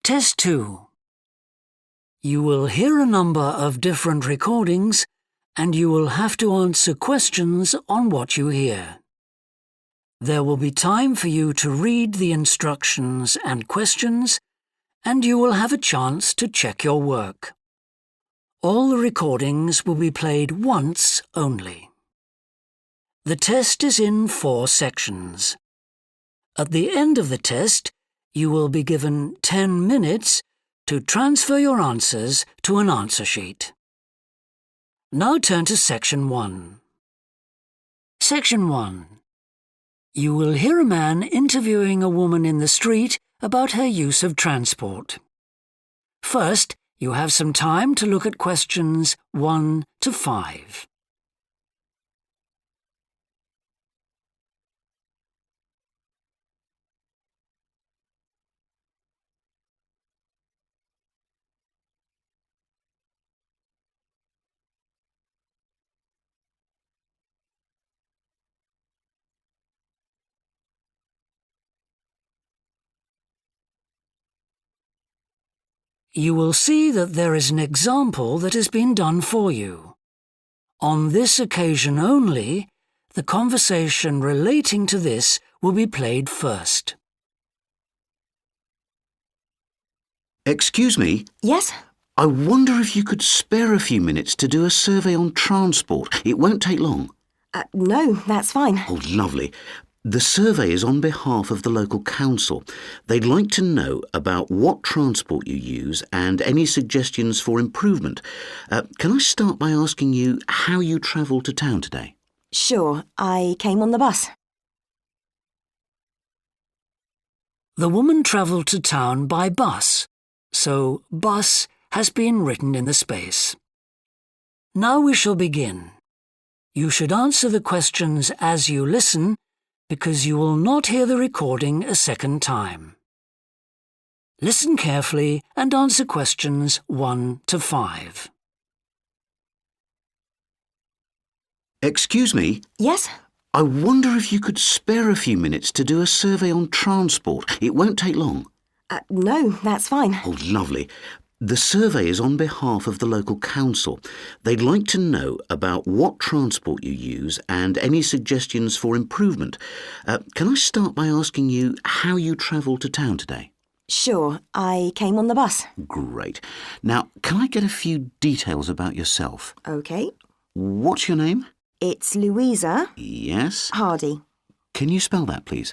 Test 2. You will hear a number of different recordings and you will have to answer questions on what you hear. There will be time for you to read the instructions and questions, and you will have a chance to check your work. All the recordings will be played once only. The test is in 4 sections. At the end of the test, you will be given 10 minutes to transfer your answers to an answer sheet. Now turn to Section 1. Section 1. You will hear a man interviewing a woman in the street about her use of transport. First, you have some time to look at questions 1 to 5. You will see that there is an example that has been done for you. On this occasion only, the conversation relating to this will be played first. Excuse me? Yes? I wonder if you could spare a few minutes to do a survey on transport. It won't take long. No, that's fine. Oh, lovely. The survey is on behalf of the local council. They'd like to know about what transport you use and any suggestions for improvement. Can I start by asking you how you travelled to town today? Sure, I came on the bus. The woman travelled to town by bus, so bus has been written in the space. Now we shall begin. You should answer the questions as you listen, because you will not hear the recording a second time. Listen carefully and answer questions 1 to 5. Excuse me? Yes? I wonder if you could spare a few minutes to do a survey on transport. It won't take long. No, that's fine. Oh, lovely. The survey is on behalf of the local council. They'd like to know about what transport you use and any suggestions for improvement. Can I start by asking you how you travelled to town today? Sure, I came on the bus. Great. Now, can I get a few details about yourself? OK. What's your name? It's Louisa. Yes. Hardy. Can you spell that, please?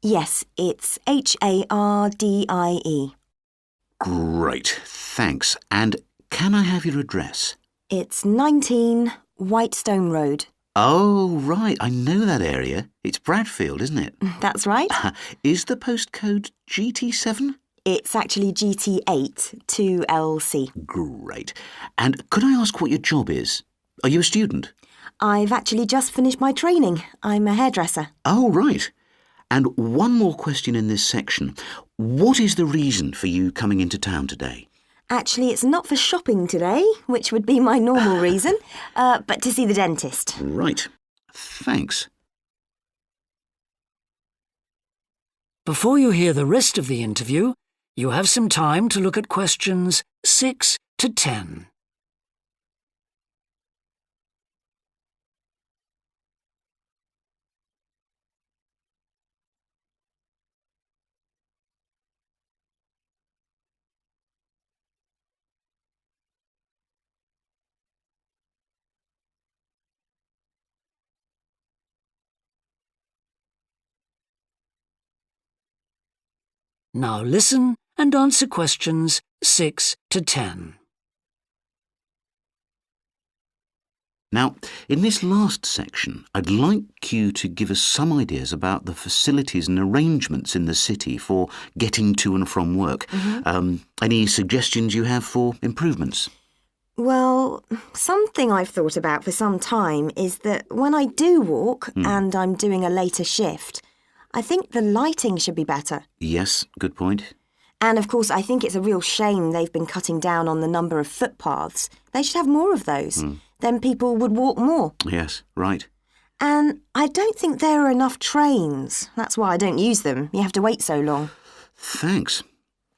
Yes, it's Hardie. Great, thanks. And can I have your address? It's 19 Whitestone Road. Oh, right, I know that area. It's Bradfield, isn't it? That's right. Is the postcode GT7? It's actually GT8 2LC. Great. And could I ask what your job is? Are you a student? I've actually just finished my training. I'm a hairdresser. Oh, right. And one more question in this section. What is the reason for you coming into town today? Actually, it's not for shopping today, which would be my normal reason, but to see the dentist. Right. Thanks. Before you hear the rest of the interview, you have some time to look at questions 6 to 10. Now listen and answer questions 6 to 10. Now, in this last section, I'd like you to give us some ideas about the facilities and arrangements in the city for getting to and from work. Any suggestions you have for improvements? Well, something I've thought about for some time is that when I do walk and I'm doing a later shift, I think the lighting should be better. Yes, good point. And of course, I think it's a real shame they've been cutting down on the number of footpaths. They should have more of those. Then people would walk more. Yes, right. And I don't think there are enough trains. That's why I don't use them. You have to wait so long. Thanks.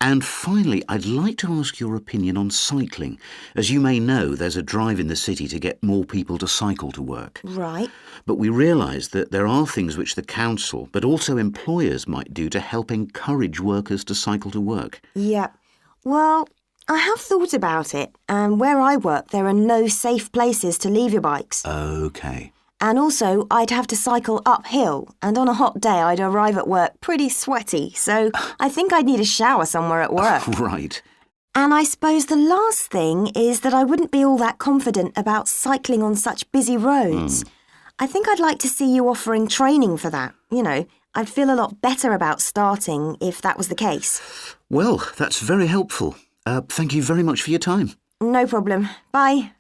And finally, I'd like to ask your opinion on cycling. As you may know, there's a drive in the city to get more people to cycle to work. Right. But we realise that there are things which the council, but also employers, might do to help encourage workers to cycle to work. Yeah. Well, I have thought about it, and where I work, there are no safe places to leave your bikes. OK. And also, I'd have to cycle uphill, and on a hot day, I'd arrive at work pretty sweaty, so I think I'd need a shower somewhere at work. Right. And I suppose the last thing is that I wouldn't be all that confident about cycling on such busy roads. I think I'd like to see you offering training for that. You know, I'd feel a lot better about starting if that was the case. Well, that's very helpful. Thank you very much for your time. No problem. Bye.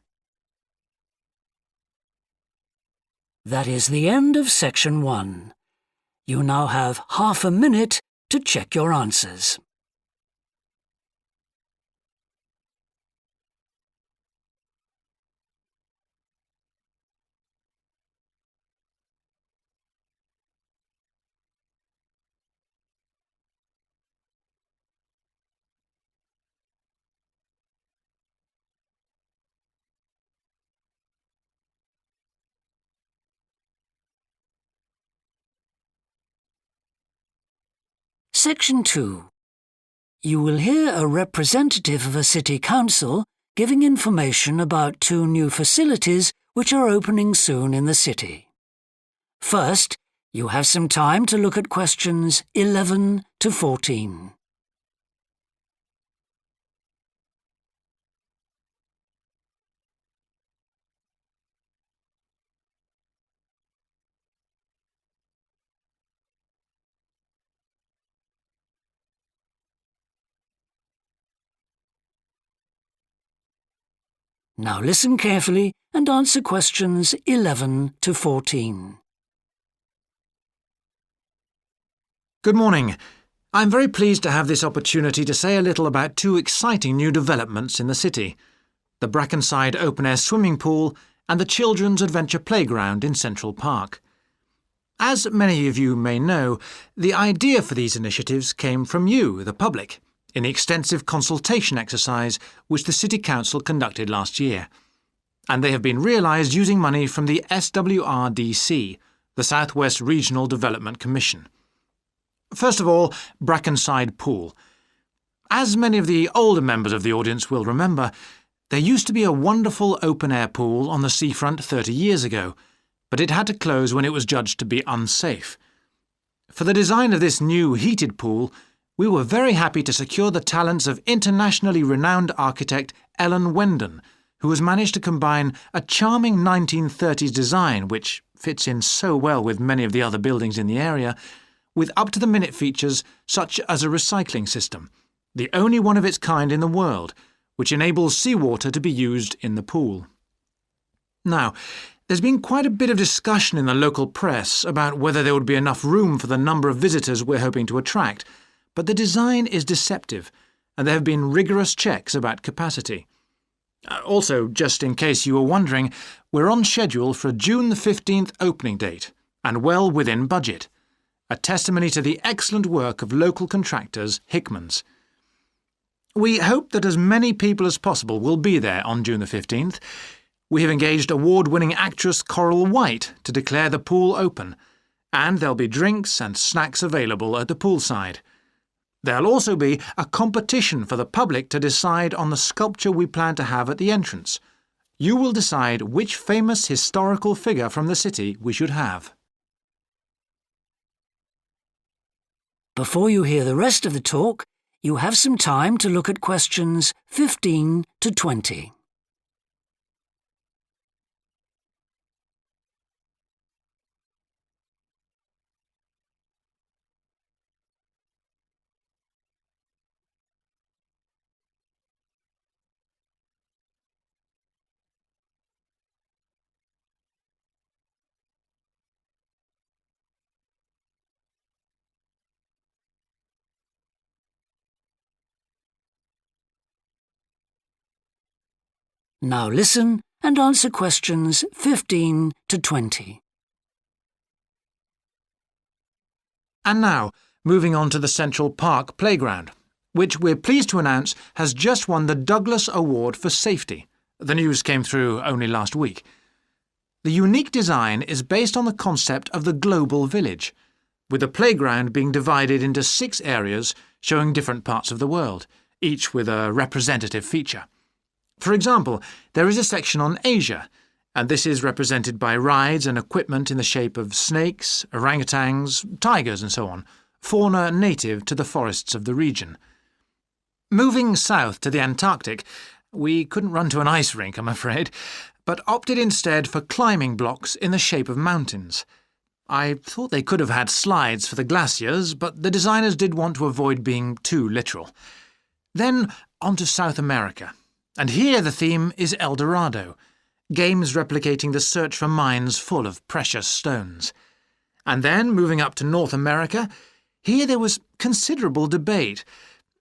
That is the end of section 1. You now have half a minute to check your answers. Section 2. You will hear a representative of a city council giving information about 2 new facilities which are opening soon in the city. First, you have some time to look at questions 11 to 14. Now listen carefully and answer questions 11 to 14. Good morning. I'm very pleased to have this opportunity to say a little about 2 exciting new developments in the city: the Brackenside open-air swimming pool and the Children's Adventure Playground in Central Park. As many of you may know, the idea for these initiatives came from you, the public, in the extensive consultation exercise which the City Council conducted last year. And they have been realised using money from the SWRDC, the South West Regional Development Commission. First of all, Brackenside Pool. As many of the older members of the audience will remember, there used to be a wonderful open-air pool on the seafront 30 years ago, but it had to close when it was judged to be unsafe. For the design of this new heated pool, we were very happy to secure the talents of internationally renowned architect Ellen Wendon, who has managed to combine a charming 1930s design, which fits in so well with many of the other buildings in the area, with up-to-the-minute features such as a recycling system, the only one of its kind in the world, which enables seawater to be used in the pool. Now, there's been quite a bit of discussion in the local press about whether there would be enough room for the number of visitors we're hoping to attract, but the design is deceptive, and there have been rigorous checks about capacity. Also, just in case you were wondering, we're on schedule for a June the 15th opening date, and well within budget, a testimony to the excellent work of local contractors Hickman's. We hope that as many people as possible will be there on June the 15th. We have engaged award-winning actress Coral White to declare the pool open, and there'll be drinks and snacks available at the poolside. There'll also be a competition for the public to decide on the sculpture we plan to have at the entrance. You will decide which famous historical figure from the city we should have. Before you hear the rest of the talk, you have some time to look at questions 15 to 20. Now listen and answer questions 15 to 20. And now, moving on to the Central Park playground. which we're pleased to announce has just won the Douglas Award for Safety. The news came through only last week. The unique design is based on the concept of the global village, with the playground being divided into 6 areas showing different parts of the world, each with a representative feature. For example, there is a section on Asia, and this is represented by rides and equipment in the shape of snakes, orangutans, tigers and so on, fauna native to the forests of the region. Moving south to the Antarctic, we couldn't run to an ice rink, I'm afraid, but opted instead for climbing blocks in the shape of mountains. I thought they could have had slides for the glaciers, but the designers did want to avoid being too literal. Then on to South America, and here the theme is El Dorado, games replicating the search for mines full of precious stones. And then, moving up to North America, here there was considerable debate.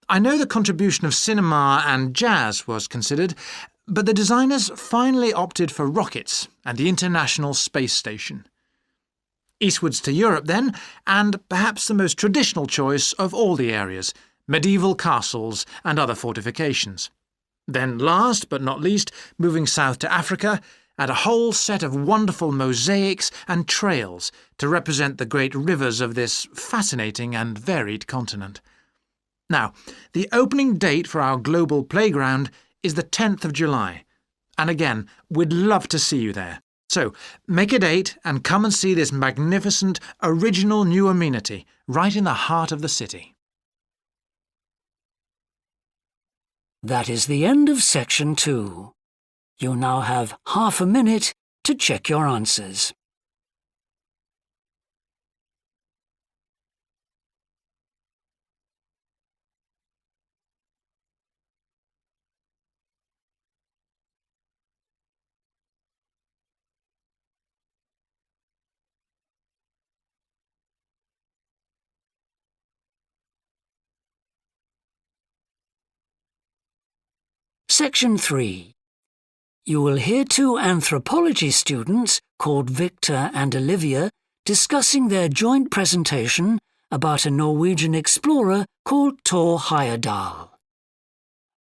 I know the contribution of cinema and jazz was considered, but the designers finally opted for rockets and the International Space Station. Eastwards to Europe then, and perhaps the most traditional choice of all the areas, medieval castles and other fortifications. Then last but not least, moving south to Africa, and a whole set of wonderful mosaics and trails to represent the great rivers of this fascinating and varied continent. Now, the opening date for our global playground is the 10th of July, and again, we'd love to see you there. So, make a date and come and see this magnificent, original new amenity right in the heart of the city. That is the end of section 2. You now have half a minute to check your answers. Section 3. You will hear 2 anthropology students called Victor and Olivia discussing their joint presentation about a Norwegian explorer called Thor Heyerdahl.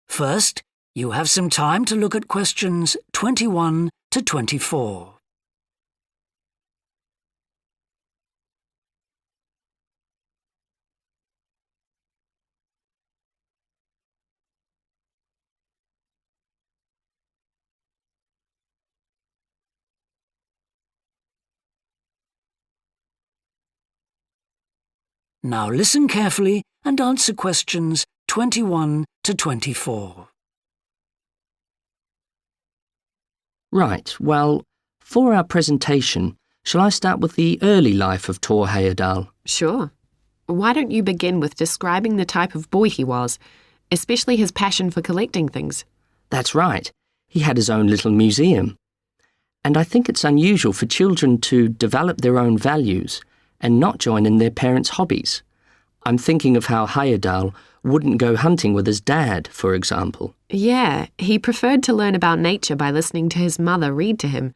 First, you have some time to look at questions 21 to 24. Now listen carefully and answer questions 21 to 24. Right, well, for our presentation, shall I start with the early life of Thor Heyerdahl? Sure. Why don't you begin with describing the type of boy he was, especially his passion for collecting things? That's right. He had his own little museum. And I think it's unusual for children to develop their own values and not join in their parents' hobbies. I'm thinking of how Heyerdahl wouldn't go hunting with his dad, for example. Yeah, he preferred to learn about nature by listening to his mother read to him.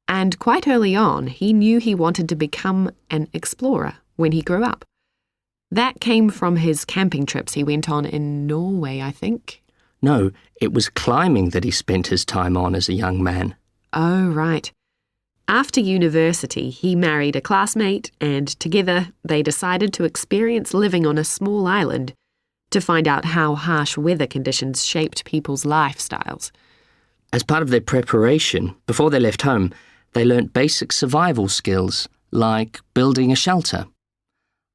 And quite early on, he knew he wanted to become an explorer when he grew up. That came from his camping trips he went on in Norway, I think. No, it was climbing that he spent his time on as a young man. Oh, right. After university, he married a classmate, and together they decided to experience living on a small island to find out how harsh weather conditions shaped people's lifestyles. As part of their preparation, before they left home, they learnt basic survival skills, like building a shelter.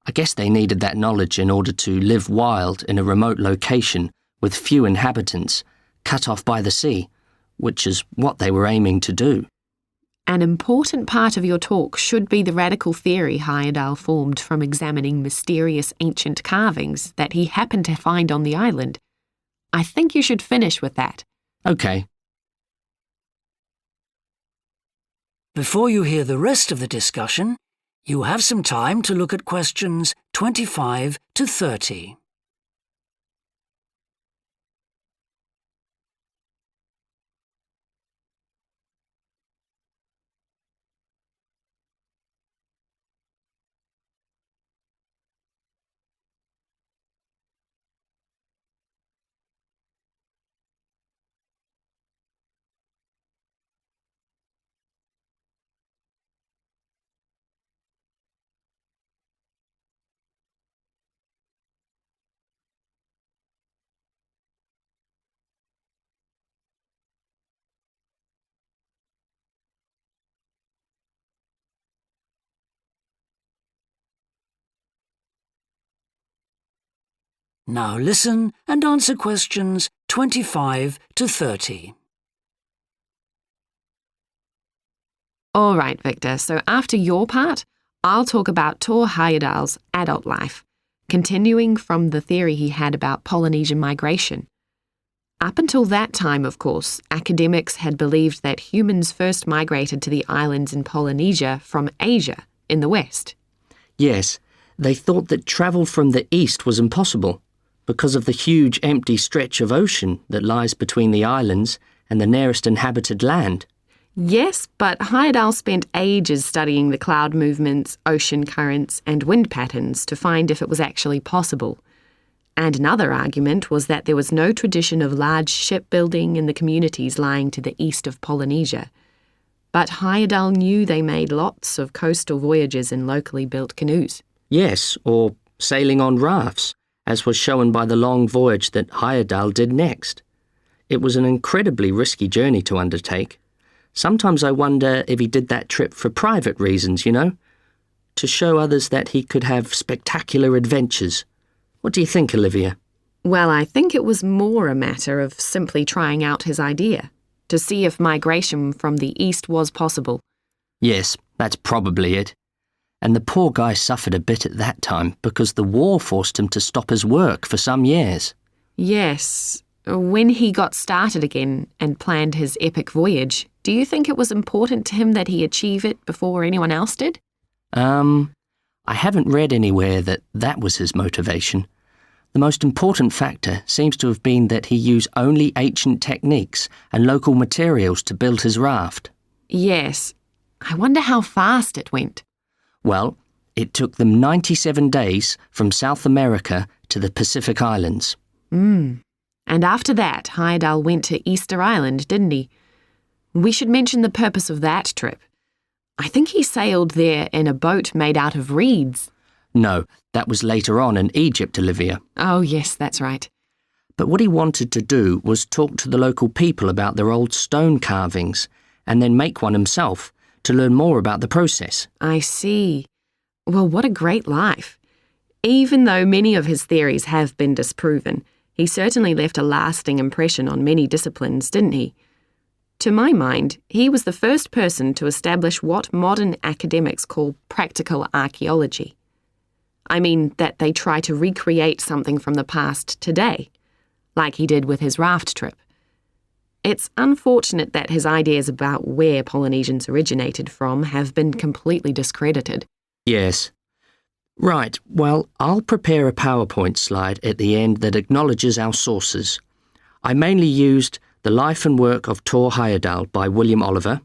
I guess they needed that knowledge in order to live wild in a remote location with few inhabitants, cut off by the sea, which is what they were aiming to do. An important part of your talk should be the radical theory Heyerdahl formed from examining mysterious ancient carvings that he happened to find on the island. I think you should finish with that. OK. Before you hear the rest of the discussion, you have some time to look at questions 25 to 30. Now listen and answer questions 25 to 30. All right, Victor, so after your part, I'll talk about Tor Heyerdahl's adult life, continuing from the theory he had about Polynesian migration. Up until that time, of course, academics had believed that humans first migrated to the islands in Polynesia from Asia in the west. Yes, they thought that travel from the east was impossible because of the huge empty stretch of ocean that lies between the islands and the nearest inhabited land. Yes, but Heyerdahl spent ages studying the cloud movements, ocean currents, and wind patterns to find if it was actually possible. And another argument was that there was no tradition of large shipbuilding in the communities lying to the east of Polynesia. But Heyerdahl knew they made lots of coastal voyages in locally built canoes. Yes, or sailing on rafts, as was shown by the long voyage that Heyerdahl did next. It was an incredibly risky journey to undertake. Sometimes I wonder if he did that trip for private reasons, to show others that he could have spectacular adventures. What do you think, Olivia? Well, I think it was more a matter of simply trying out his idea, to see if migration from the east was possible. Yes, that's probably it. And the poor guy suffered a bit at that time because the war forced him to stop his work for some years. Yes. When he got started again and planned his epic voyage, do you think it was important to him that he achieve it before anyone else did? I haven't read anywhere that was his motivation. The most important factor seems to have been that he used only ancient techniques and local materials to build his raft. Yes. I wonder how fast it went. Well, it took them 97 days from South America to the Pacific Islands. And after that, Heyerdahl went to Easter Island, didn't he? We should mention the purpose of that trip. I think he sailed there in a boat made out of reeds. No, that was later on in Egypt, Olivia. Oh, yes, that's right. But what he wanted to do was talk to the local people about their old stone carvings and then make one himself to learn more about the process. I see. Well, what a great life. Even though many of his theories have been disproven, he certainly left a lasting impression on many disciplines, didn't he? To my mind, he was the first person to establish what modern academics call practical archaeology. I mean that they try to recreate something from the past today, like he did with his raft trip. It's unfortunate that his ideas about where Polynesians originated from have been completely discredited. Yes. Right, well, I'll prepare a PowerPoint slide at the end that acknowledges our sources. I mainly used The Life and Work of Tor Heyerdahl by William Oliver.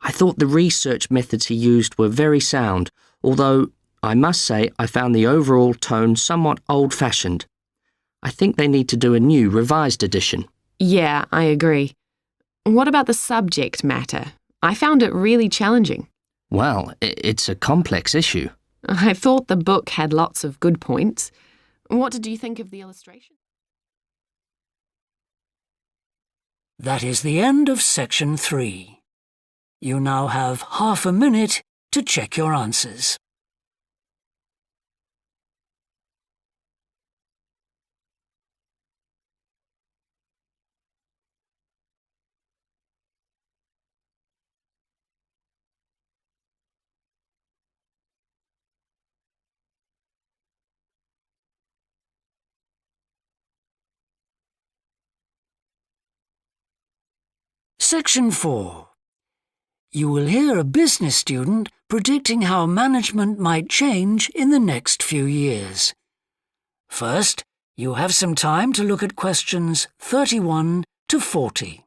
I thought the research methods he used were very sound, although I must say I found the overall tone somewhat old-fashioned. I think they need to do a new, revised edition. Yeah, I agree. What about the subject matter? I found it really challenging. Well, it's a complex issue. I thought the book had lots of good points. What did you think of the illustration? That is the end of section 3. You now have half a minute to check your answers. Section 4. You will hear a business student predicting how management might change in the next few years. First, you have some time to look at questions 31 to 40.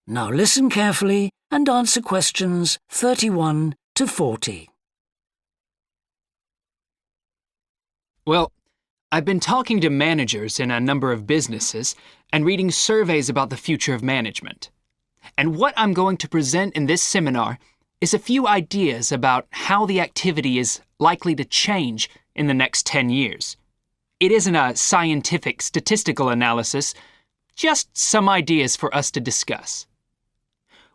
Now listen carefully and answer questions 31 to 40. Well, I've been talking to managers in a number of businesses and reading surveys about the future of management. And what I'm going to present in this seminar is a few ideas about how the activity is likely to change in the next 10 years. It isn't a scientific statistical analysis, just some ideas for us to discuss.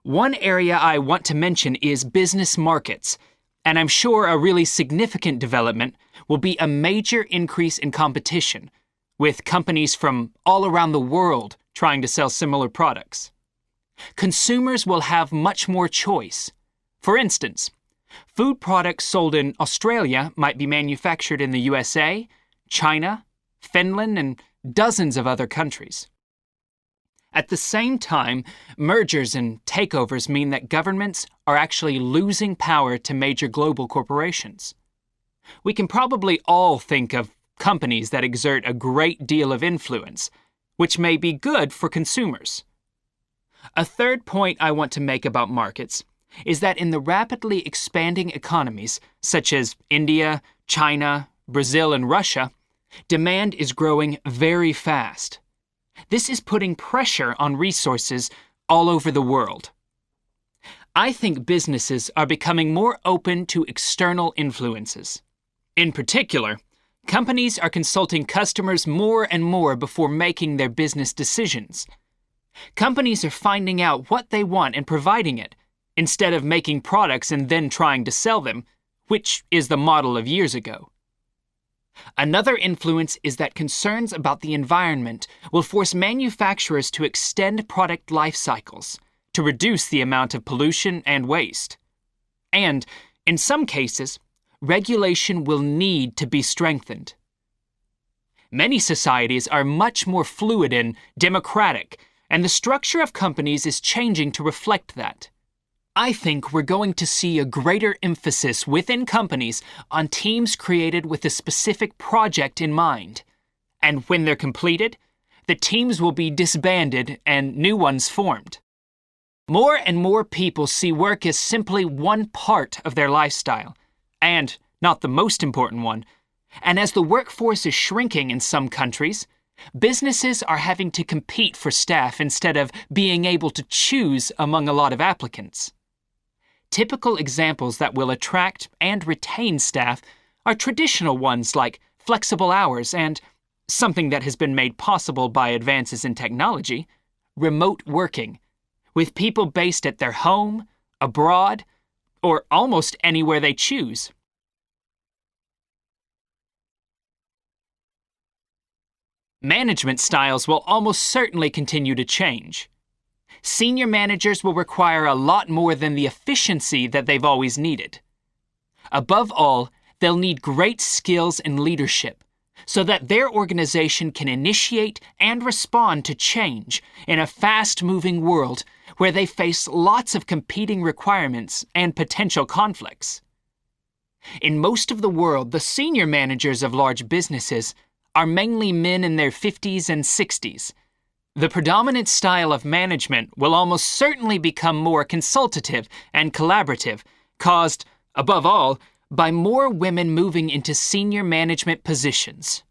One area I want to mention is business markets, and I'm sure a really significant development will be a major increase in competition, with companies from all around the world trying to sell similar products. Consumers will have much more choice. For instance, food products sold in Australia might be manufactured in the USA, China, Finland, and dozens of other countries. At the same time, mergers and takeovers mean that governments are actually losing power to major global corporations. We can probably all think of companies that exert a great deal of influence, which may be good for consumers. A third point I want to make about markets is that in the rapidly expanding economies, such as India, China, Brazil, and Russia, demand is growing very fast. This is putting pressure on resources all over the world. I think businesses are becoming more open to external influences. In particular, companies are consulting customers more and more before making their business decisions. Companies are finding out what they want and providing it, instead of making products and then trying to sell them, which is the model of years ago. Another influence is that concerns about the environment will force manufacturers to extend product life cycles to reduce the amount of pollution and waste. And, in some cases, regulation will need to be strengthened. Many societies are much more fluid and democratic, and the structure of companies is changing to reflect that. I think we're going to see a greater emphasis within companies on teams created with a specific project in mind. And when they're completed, the teams will be disbanded and new ones formed. More and more people see work as simply one part of their lifestyle, and not the most important one. And as the workforce is shrinking in some countries, businesses are having to compete for staff instead of being able to choose among a lot of applicants. Typical examples that will attract and retain staff are traditional ones like flexible hours and, something that has been made possible by advances in technology, remote working, with people based at their home, abroad, or almost anywhere they choose. Management styles will almost certainly continue to change. Senior managers will require a lot more than the efficiency that they've always needed. Above all, they'll need great skills in leadership so that their organization can initiate and respond to change in a fast-moving world where they face lots of competing requirements and potential conflicts. In most of the world, the senior managers of large businesses are mainly men in their 50s and 60s. The predominant style of management will almost certainly become more consultative and collaborative, caused, above all, by more women moving into senior management positions.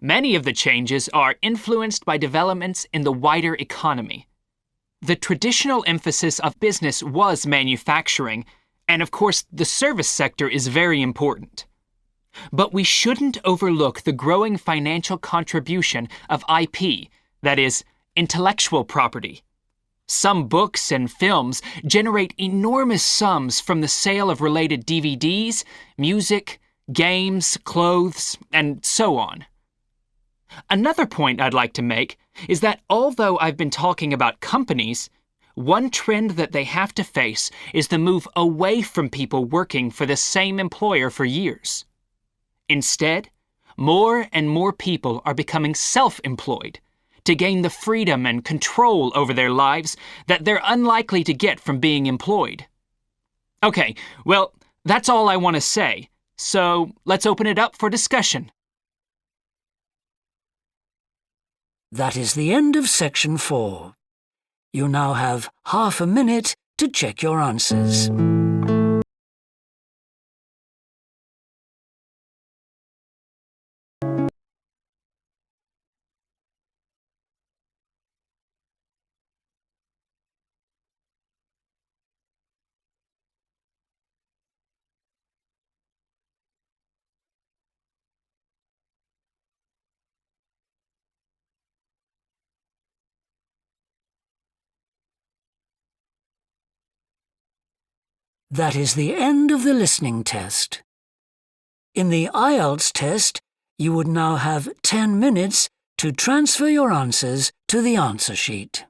Many of the changes are influenced by developments in the wider economy. The traditional emphasis of business was manufacturing, and of course the service sector is very important. But we shouldn't overlook the growing financial contribution of IP, that is, intellectual property. Some books and films generate enormous sums from the sale of related DVDs, music, games, clothes, and so on. Another point I'd like to make is that although I've been talking about companies, one trend that they have to face is the move away from people working for the same employer for years. Instead, more and more people are becoming self-employed to gain the freedom and control over their lives that they're unlikely to get from being employed. Okay, well, that's all I want to say, so let's open it up for discussion. That is the end of section 4. You now have half a minute to check your answers. That is the end of the listening test. In the IELTS test, you would now have 10 minutes to transfer your answers to the answer sheet.